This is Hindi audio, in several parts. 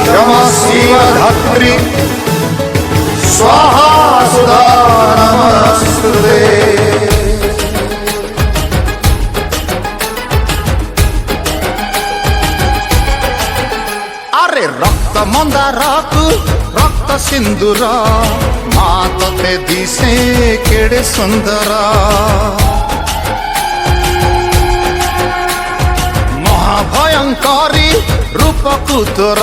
क्षमा शिवधात्री स्वाहा सुधा नमस्तुते। अरे रक्त मंदारकु रक्त सिंदूर मा तते दिसे केड़े सुंदर। महाभयंकरी रूपकु तोर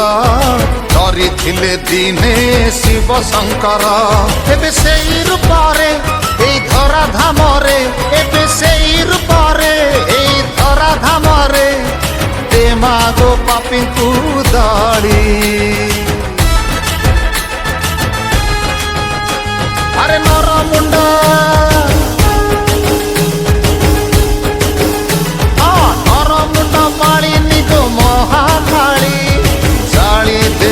डरी थिले दिने शिव शंकर। एबे सेई रूपरे एई धरा धामरे, एबे सेई रूपरे एई धरा धामरे दे मागो पापी तू दाड़ी। अरे नर मुंडा नर मुंडा माली निगो महाकाली जाली दे